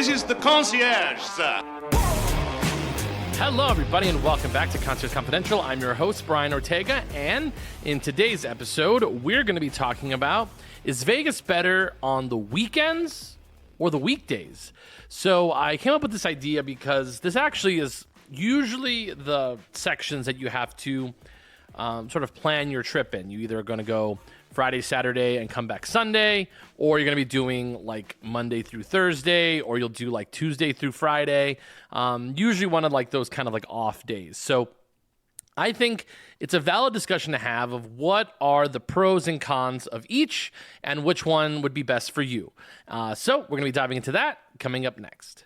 This is the concierge, sir. Hello, everybody, and welcome back to Concierge Confidential. I'm your host, Brian Ortega, and in today's episode, we're going to be talking about, is Vegas better on the weekends or the weekdays? So I came up with this idea because this actually is usually the sections that you have to sort of plan your trip in. You either are going to go Friday, Saturday, and come back Sunday, or you're going to be doing like Monday through Thursday, or you'll do like Tuesday through Friday. Usually one of like those kind of like off days. So I think it's a valid discussion to have of what are the pros and cons of each and which one would be best for you. So we're going to be diving into that coming up next.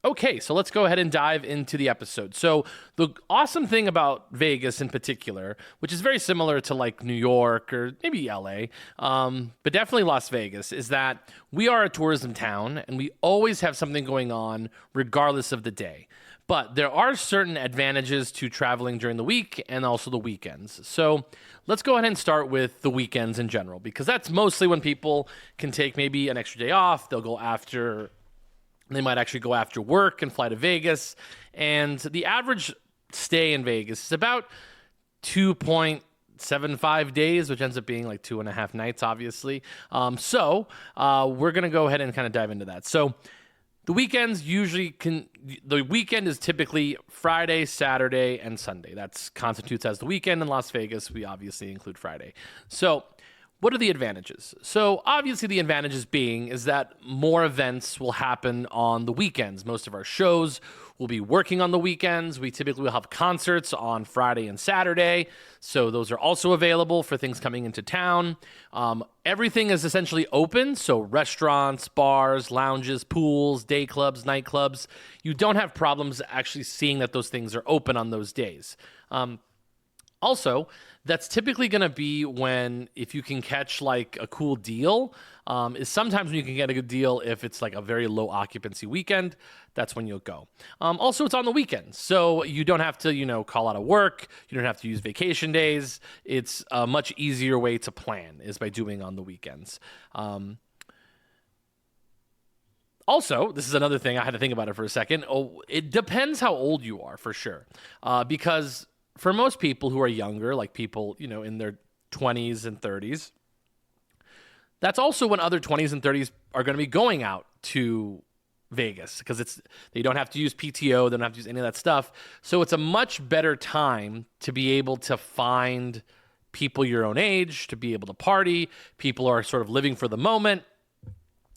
Okay, so let's go ahead and dive into the episode. So the awesome thing about Vegas in particular, which is very similar to like New York or maybe LA, but definitely Las Vegas, is that we are a tourism town and we always have something going on regardless of the day. But there are certain advantages to traveling during the week and also the weekends. So let's go ahead and start with the weekends in general, because that's mostly when people can take maybe an extra day off. They might actually go after work and fly to Vegas. And the average stay in Vegas is about 2.75 days, which ends up being like 2.5 nights, obviously. So we're going to go ahead and kind of dive into that. So the weekend is typically Friday, Saturday, and Sunday. That constitutes as the weekend in Las Vegas. We obviously include Friday. So what are the advantages? So obviously the advantages is that more events will happen on the weekends. Most of our shows will be working on the weekends. We typically will have concerts on Friday and Saturday. So those are also available for things coming into town. Everything is essentially open. So restaurants, bars, lounges, pools, day clubs, nightclubs. You don't have problems actually seeing that those things are open on those days. Also, that's typically going to be if you can catch like a cool deal, is sometimes when you can get a good deal if it's like a very low occupancy weekend, that's when you'll go. Also, it's on the weekend, so you don't have to, call out of work. You don't have to use vacation days. It's a much easier way to plan is by doing on the weekends. Also, this is another thing I had to think about it for a second. It depends how old you are for sure, because for most people who are younger, like people, in their 20s and 30s, that's also when other 20s and 30s are going to be going out to Vegas because they don't have to use PTO, they don't have to use any of that stuff. So it's a much better time to be able to find people your own age, to be able to party. People are sort of living for the moment.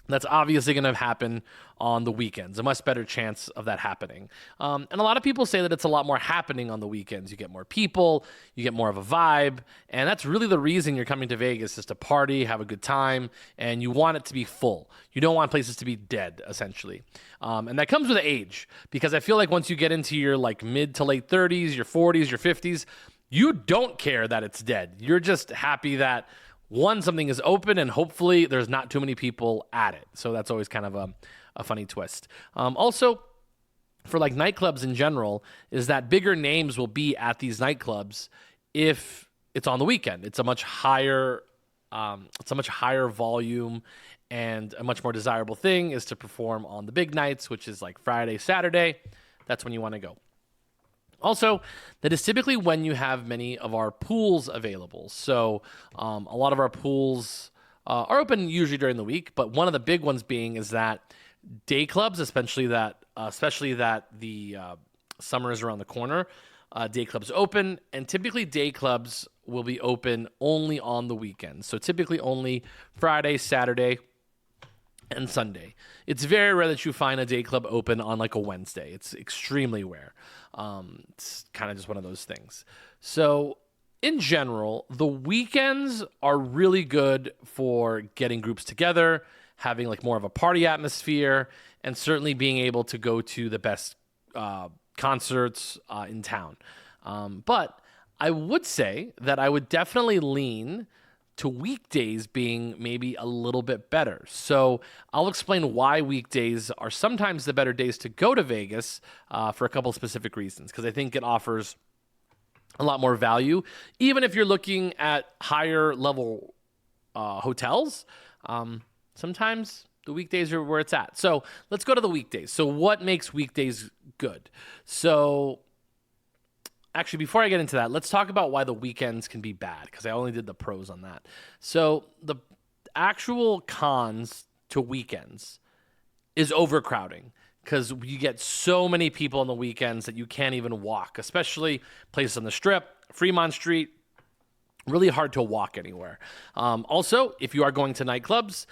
That's obviously going to happen on the weekends. A much better chance of that happening. And a lot of people say that it's a lot more happening on the weekends. You get more people, you get more of a vibe, and that's really the reason you're coming to Vegas is to party, have a good time, and you want it to be full. You don't want places to be dead, essentially. And that comes with age, because I feel like once you get into your like mid to late 30s, your 40s, your 50s, you don't care that it's dead. You're just happy that something is open and hopefully there's not too many people at it. So that's always kind of a funny twist. Also, for like nightclubs in general, is that bigger names will be at these nightclubs if it's on the weekend. It's a much higher volume, and a much more desirable thing is to perform on the big nights, which is like Friday, Saturday. That's when you want to go. Also, that is typically when you have many of our pools available. So a lot of our pools are open usually during the week, but one of the big ones is that day clubs, especially that the summer is around the corner, day clubs open, and typically day clubs will be open only on the weekends. So typically only Friday, Saturday, and Sunday. It's very rare that you find a day club open on like a Wednesday. It's extremely rare. It's kind of just one of those things. So in general, the weekends are really good for getting groups together, having like more of a party atmosphere, and certainly being able to go to the best concerts in town. But I would say that I would definitely lean to weekdays being maybe a little bit better. So I'll explain why weekdays are sometimes the better days to go to Vegas for a couple specific reasons, because I think it offers a lot more value. Even if you're looking at higher level hotels, sometimes the weekdays are where it's at. So let's go to the weekdays. So what makes weekdays good? So actually, before I get into that, let's talk about why the weekends can be bad, because I only did the pros on that. So the actual cons to weekends is overcrowding, because you get so many people on the weekends that you can't even walk, especially places on the Strip, Fremont Street. Really hard to walk anywhere. Also, if you are going to nightclubs,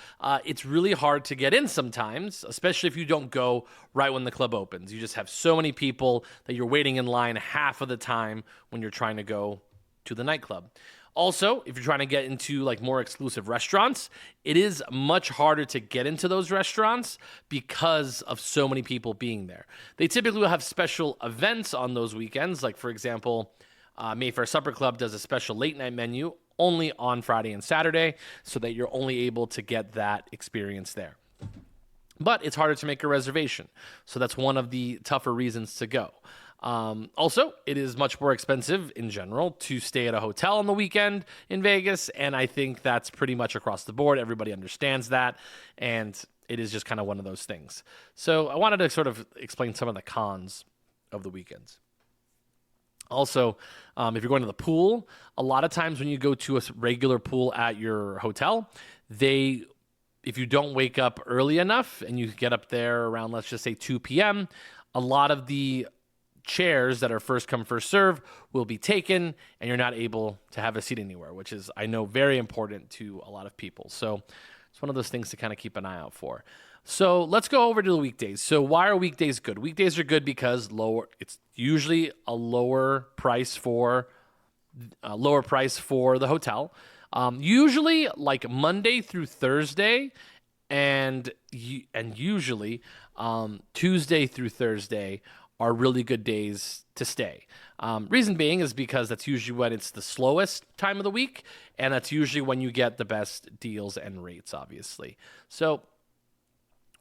it's really hard to get in sometimes, especially if you don't go right when the club opens. You just have so many people that you're waiting in line half of the time when you're trying to go to the nightclub. Also, if you're trying to get into like more exclusive restaurants, it is much harder to get into those restaurants because of so many people being there. They typically will have special events on those weekends, like for example, Mayfair Supper Club does a special late night menu only on Friday and Saturday, so that you're only able to get that experience there. But it's harder to make a reservation, so that's one of the tougher reasons to go. Also, it is much more expensive in general to stay at a hotel on the weekend in Vegas, and I think that's pretty much across the board. Everybody understands that, and it is just kind of one of those things. So I wanted to sort of explain some of the cons of the weekends. Also, if you're going to the pool, a lot of times when you go to a regular pool at your hotel, if you don't wake up early enough and you get up there around, let's just say 2 p.m., a lot of the chairs that are first come, first serve will be taken, and you're not able to have a seat anywhere, which is, I know, very important to a lot of people. So it's one of those things to kind of keep an eye out for. So let's go over to the weekdays. So why are weekdays good? Weekdays are good because it's usually a lower price for the hotel. Usually like Monday through Thursday, and usually Tuesday through Thursday are really good days to stay. Reason being is because that's usually when it's the slowest time of the week, and that's usually when you get the best deals and rates, obviously. So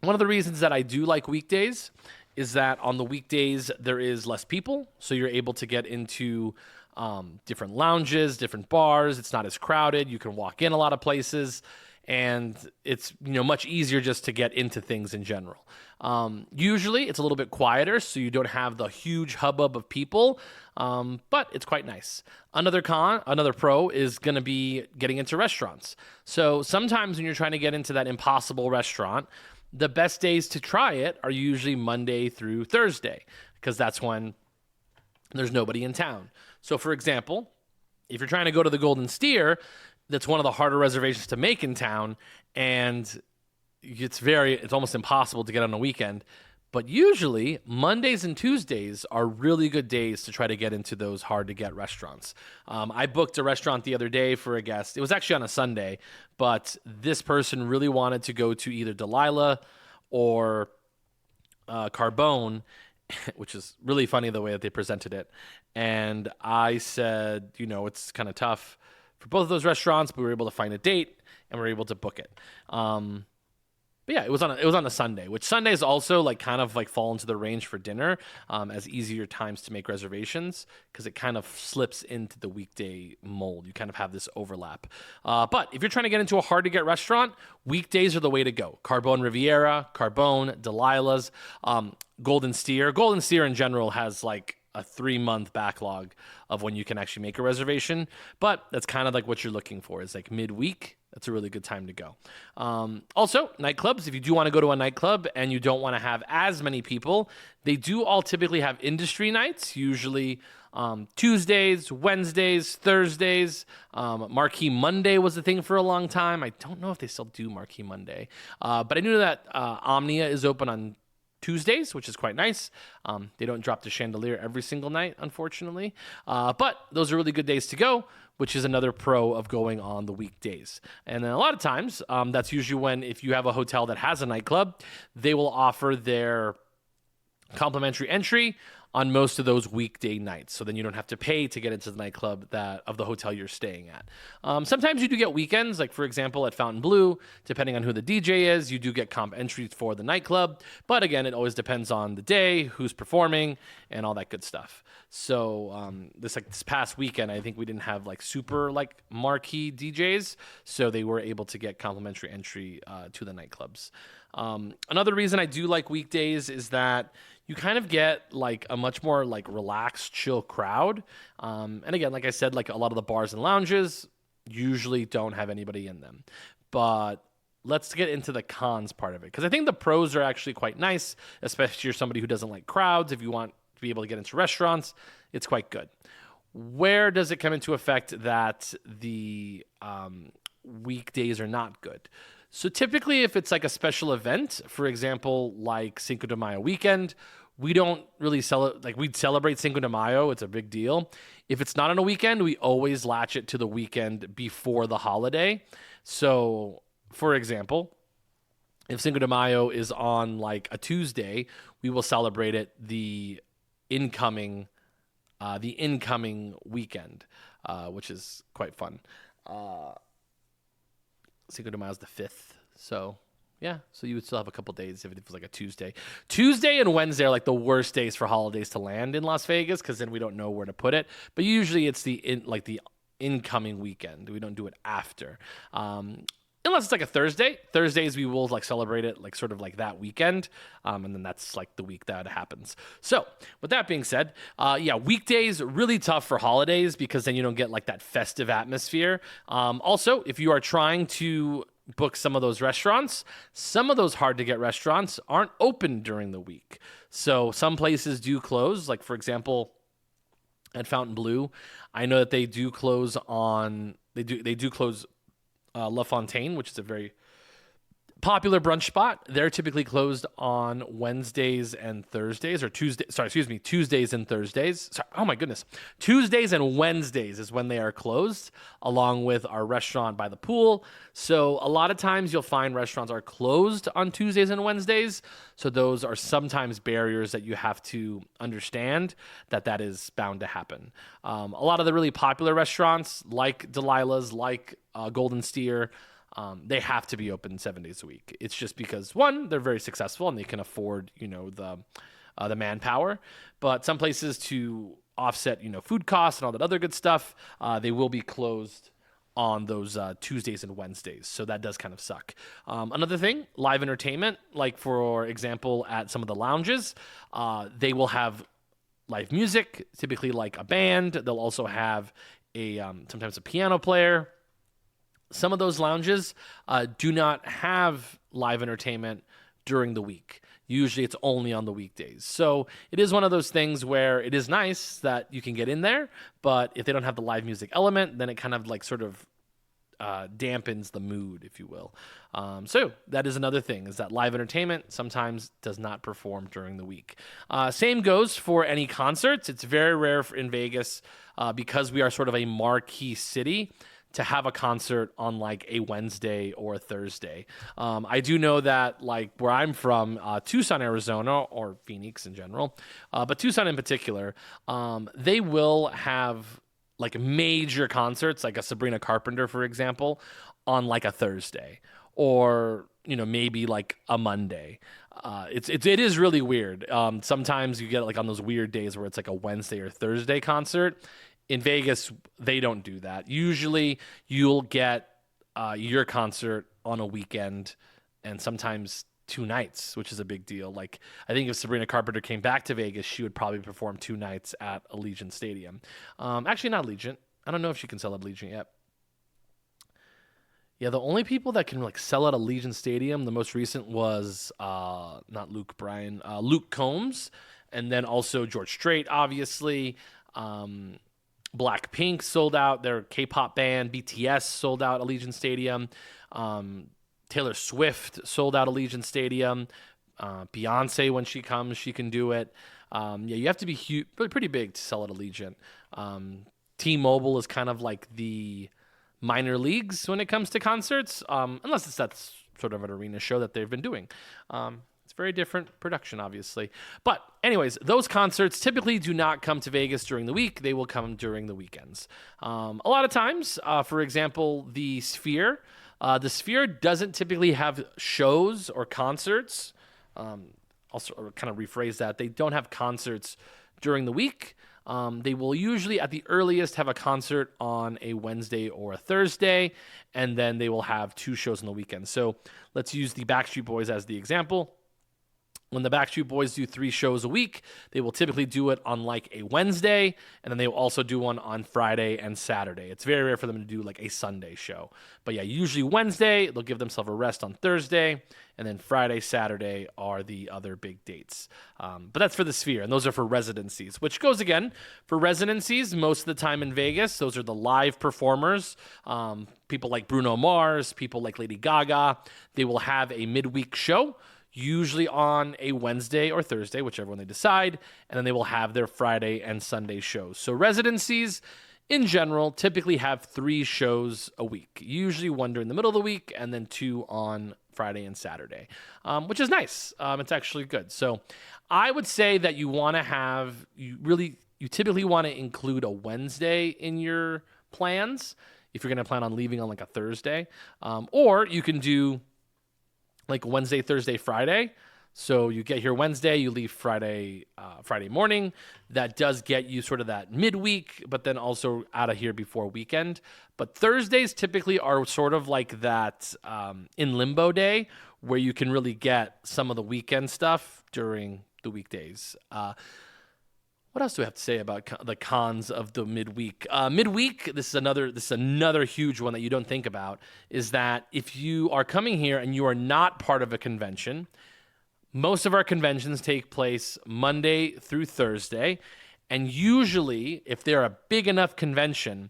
one of the reasons that I do like weekdays is that on the weekdays there is less people, so you're able to get into different lounges, different bars. It's not as crowded. You can walk in a lot of places, and it's much easier just to get into things in general. Usually it's a little bit quieter, so you don't have the huge hubbub of people, but it's quite nice. Another pro is going to be getting into restaurants. So sometimes when you're trying to get into that impossible restaurant, the best days to try it are usually Monday through Thursday, because that's when there's nobody in town. So for example, if you're trying to go to the Golden Steer, that's one of the harder reservations to make in town, and it's almost impossible to get on a weekend. But usually Mondays and Tuesdays are really good days to try to get into those hard to get restaurants. I booked a restaurant the other day for a guest. It was actually on a Sunday, but this person really wanted to go to either Delilah or Carbone, which is really funny the way that they presented it. And I said, it's kind of tough for both of those restaurants, but we were able to find a date and we were able to book it. But yeah, it was on a Sunday, which Sundays also kind of fall into the range for dinner as easier times to make reservations, because it kind of slips into the weekday mold. You kind of have this overlap. But if you're trying to get into a hard to get restaurant, weekdays are the way to go. Carbone Riviera, Carbone, Delilah's, Golden Steer. Golden Steer in general has a 3-month backlog of when you can actually make a reservation, but that's kind of what you're looking for, is midweek. That's a really good time to go. Also, nightclubs, if you do want to go to a nightclub and you don't want to have as many people, they do all typically have industry nights, usually Tuesdays, Wednesdays, Thursdays. Marquee Monday was a thing for a long time. I don't know if they still do Marquee Monday, but I knew that Omnia is open on Tuesdays, which is quite nice. They don't drop the chandelier every single night, unfortunately. But those are really good days to go, which is another pro of going on the weekdays. And then a lot of times, that's usually when, if you have a hotel that has a nightclub, they will offer their complimentary entry on most of those weekday nights. So then you don't have to pay to get into the nightclub of the hotel you're staying at. Sometimes you do get weekends, like for example at Fountain Blue, depending on who the DJ is, you do get comp entries for the nightclub. But again, it always depends on the day, who's performing, and all that good stuff. So this past weekend, I think we didn't have like super like marquee DJs, so they were able to get complimentary entry to the nightclubs. Another reason I do like weekdays is that you kind of get like a much more like relaxed, chill crowd. And again, like I said, like a lot of the bars and lounges usually don't have anybody in them. But let's get into the cons part of it, because I think the pros are actually quite nice, especially if you're somebody who doesn't like crowds. If you want to be able to get into restaurants, it's quite good. Where does it come into effect that the weekdays are not good? So typically, if it's like a special event, for example, like Cinco de Mayo weekend, we don't really we'd celebrate Cinco de Mayo. It's a big deal. If it's not on a weekend, we always latch it to the weekend before the holiday. So, for example, if Cinco de Mayo is on like a Tuesday, we will celebrate it the incoming weekend, which is quite fun. Cinco de Mayo is the 5th. So, yeah. So you would still have a couple days if it was like a Tuesday. Tuesday and Wednesday are like the worst days for holidays to land in Las Vegas, because then we don't know where to put it. But usually it's the incoming weekend. We don't do it after. Unless it's like a Thursday. Thursdays we will like celebrate it like sort of like that weekend. And then that's like the week that it happens. So with that being said, weekdays really tough for holidays, because then you don't get like that festive atmosphere. Also, if you are trying to book some of those restaurants, some of those hard to get restaurants aren't open during the week. So some places do close. Like for example, at Fountain Blue, I know that they do close La Fontaine, which is a very popular brunch spot. They're typically closed on Wednesdays and Thursdays, or Tuesdays and Thursdays. Oh my goodness. Tuesdays and Wednesdays is when they are closed, along with our restaurant by the pool. So a lot of times you'll find restaurants are closed on Tuesdays and Wednesdays. So those are sometimes barriers that you have to understand that is bound to happen. A lot of the really popular restaurants like Delilah's, like Golden Steer, they have to be open 7 days a week. It's just because, one, they're very successful and they can afford, the manpower. But some places, to offset, food costs and all that other good stuff, they will be closed on those Tuesdays and Wednesdays. So that does kind of suck. Another thing, live entertainment, like for example, at some of the lounges, they will have live music, typically like a band. They'll also have sometimes a piano player. Some of those lounges do not have live entertainment during the week. Usually it's only on the weekdays. So it is one of those things where it is nice that you can get in there, but if they don't have the live music element, then it kind of like sort of dampens the mood, if you will. So that is another thing, is that live entertainment sometimes does not perform during the week. Same goes for any concerts. It's very rare in Vegas, because we are sort of a marquee city, to have a concert on like a Wednesday or a Thursday. I do know that like where I'm from, Tucson, Arizona, or Phoenix in general, but Tucson in particular, they will have like major concerts, like a Sabrina Carpenter, for example, on like a Thursday, or maybe like a Monday. It is really weird. Sometimes you get like on those weird days where it's like a Wednesday or Thursday concert. In Vegas, they don't do that. Usually, you'll get your concert on a weekend, and sometimes 2 nights, which is a big deal. Like, I think if Sabrina Carpenter came back to Vegas, she would probably perform 2 nights at Allegiant Stadium. Actually, not Allegiant. I don't know if she can sell at Allegiant yet. Yeah, the only people that can like sell at Allegiant Stadium, the most recent was not Luke Bryan, Luke Combs, and then also George Strait, obviously. Blackpink sold out their K-pop band. BTS sold out Allegiant Stadium. Taylor Swift sold out Allegiant Stadium. Beyonce, when she comes, she can do it. You have to be pretty big to sell at Allegiant. T-Mobile is kind of like the minor leagues when it comes to concerts, unless that's sort of an arena show that they've been doing. It's very different production, obviously. But anyways, those concerts typically do not come to Vegas during the week. They will come during the weekends. A lot of times, for example, the Sphere. The Sphere doesn't typically have shows or concerts. Also, or kind of rephrase that. They don't have concerts during the week. They will usually, at the earliest, have a concert on a Wednesday or a Thursday, and then they will have 2 shows on the weekend. So let's use the Backstreet Boys as the example. When the Backstreet Boys do 3 shows a week, they will typically do it on like a Wednesday, and then they will also do one on Friday and Saturday. It's very rare for them to do like a Sunday show. But yeah, usually Wednesday, they'll give themselves a rest on Thursday, and then Friday, Saturday are the other big dates. But that's for the Sphere, and those are for residencies, which goes again for residencies most of the time in Vegas. Those are the live performers, people like Bruno Mars, people like Lady Gaga. They will have a midweek show, usually on a Wednesday or Thursday, whichever one they decide, and then they will have their Friday and Sunday shows. So residencies, in general, typically have 3 shows a week, usually 1 during the middle of the week, and then 2 on Friday and Saturday, which is nice. It's actually good. So I would say that you typically want to include a Wednesday in your plans if you're going to plan on leaving on like a Thursday, or you can do like Wednesday, Thursday, Friday. So you get here Wednesday, you leave Friday morning. That does get you sort of that midweek, but then also out of here before weekend. But Thursdays typically are sort of like that in limbo day where you can really get some of the weekend stuff during the weekdays. What else do we have to say about the cons of the midweek? Midweek, this is another huge one that you don't think about, is that if you are coming here and you are not part of a convention, most of our conventions take place Monday through Thursday, and usually, if they're a big enough convention,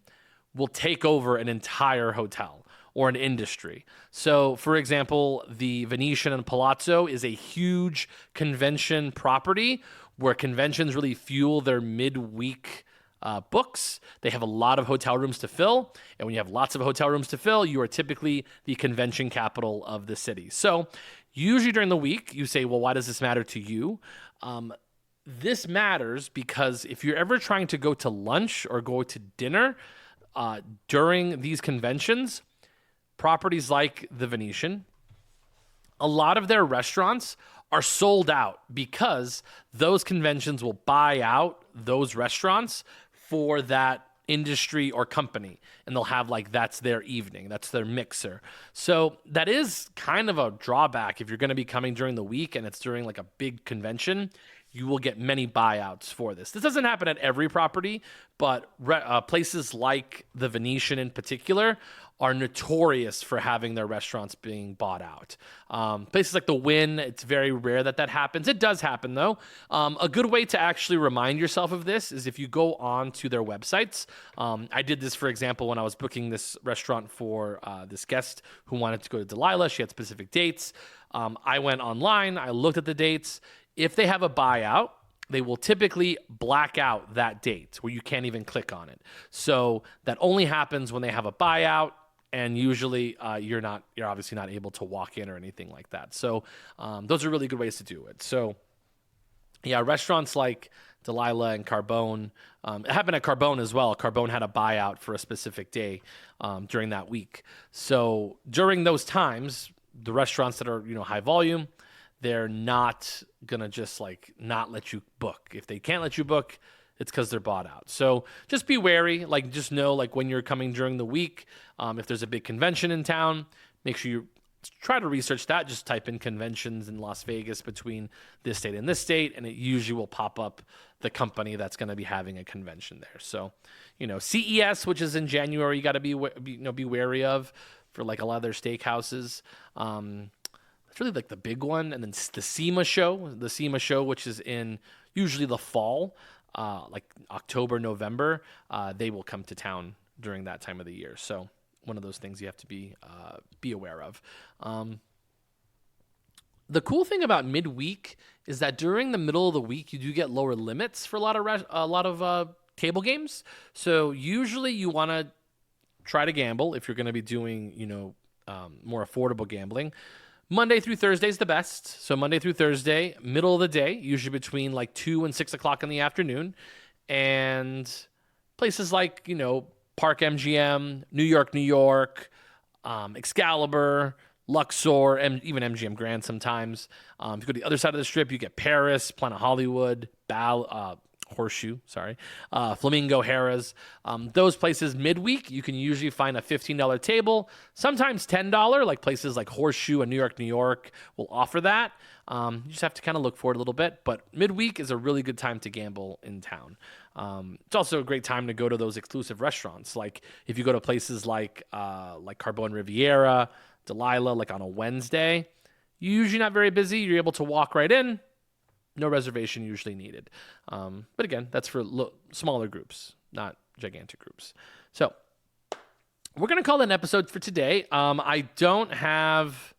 will take over an entire hotel or an industry. So, for example, the Venetian and Palazzo is a huge convention property where conventions really fuel their midweek books. They have a lot of hotel rooms to fill, and when you have lots of hotel rooms to fill, you are typically the convention capital of the city. So usually during the week, you say, well, why does this matter to you? This matters because if you're ever trying to go to lunch or go to dinner during these conventions, properties like the Venetian, a lot of their restaurants are sold out because those conventions will buy out those restaurants for that industry or company, and they'll have like that's their evening, that's their mixer. So that is kind of a drawback if you're going to be coming during the week and it's during like a big convention. You will get many buyouts for this. This doesn't happen at every property, but places like the Venetian in particular are notorious for having their restaurants being bought out. Places like the Wynn, it's very rare that happens. It does happen, though. A good way to actually remind yourself of this is if you go on to their websites. I did this, for example, when I was booking this restaurant for this guest who wanted to go to Delilah. She had specific dates. I went online. I looked at the dates. If they have a buyout, they will typically black out that date where you can't even click on it. So that only happens when they have a buyout, and usually you're obviously not able to walk in or anything like that. So those are really good ways to do it. So yeah, restaurants like Delilah and Carbone, it happened at Carbone as well. Carbone had a buyout for a specific day during that week. So during those times, the restaurants that are high volume, they're not going to just like not let you book. If they can't let you book, it's because they're bought out. So just be wary. Like just know like when you're coming during the week, if there's a big convention in town, make sure you try to research that. Just type in conventions in Las Vegas between this date and this date, and it usually will pop up the company that's going to be having a convention there. So, CES, which is in January, you got to be wary of for like a lot of their steakhouses. It's really like the big one. And then the SEMA show, which is in usually the fall, like October, November, they will come to town during that time of the year. So one of those things you have to be aware of. The cool thing about midweek is that during the middle of the week, you do get lower limits for a lot of table games. So usually you want to try to gamble if you're going to be doing, more affordable gambling. Monday through Thursday is the best. So Monday through Thursday, middle of the day, usually between like 2 and 6 o'clock in the afternoon. And places like, Park MGM, New York, Excalibur, Luxor, and even MGM Grand sometimes. If you go to the other side of the strip, you get Paris, Planet Hollywood, Horseshoe, Flamingo, Harrah's. Those places midweek, you can usually find a $15 table, sometimes $10, like places like Horseshoe and New York will offer that. You just have to kind of look for it a little bit, but midweek is a really good time to gamble in town. It's also a great time to go to those exclusive restaurants. Like if you go to places like Carbone Riviera, Delilah, like on a Wednesday, you're usually not very busy. You're able to walk right in. No reservation usually needed. But again, that's for smaller groups, not gigantic groups. So we're going to call that an episode for today. I don't have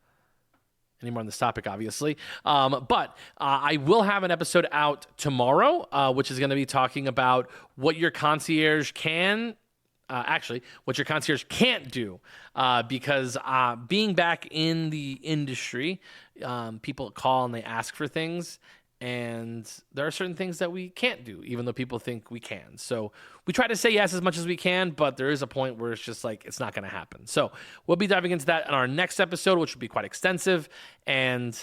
any more on this topic, obviously. But I will have an episode out tomorrow, which is going to be talking about what your concierge what your concierge can't do, because being back in the industry, people call and they ask for things, and there are certain things that we can't do, even though people think we can. So we try to say yes as much as we can, but there is a point where it's just like, it's not going to happen. So we'll be diving into that in our next episode, which will be quite extensive. And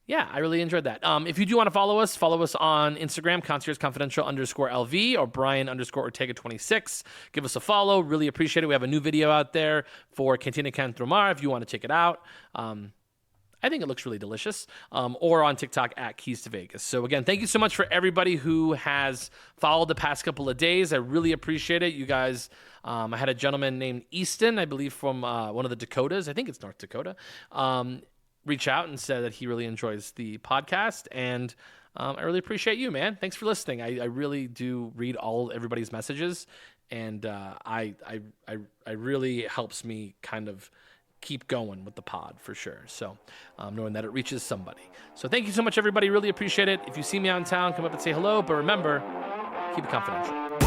yeah, I really enjoyed that. If you do want to follow us on Instagram, conciergeconfidential_LV or Brian_Ortega26. Give us a follow. Really appreciate it. We have a new video out there for Cantina Cantromar if you want to check it out. I think it looks really delicious. Or on TikTok at Keys to Vegas. So again, thank you so much for everybody who has followed the past couple of days. I really appreciate it. You guys, I had a gentleman named Easton, I believe from one of the Dakotas. I think it's North Dakota. Reach out and said that he really enjoys the podcast. And I really appreciate you, man. Thanks for listening. I really do read everybody's messages. And I really helps me kind of keep going with the pod for sure. So knowing that it reaches somebody. So thank you so much, everybody. Really appreciate it. If you see me out in town, come up and say hello. But remember, keep it confidential.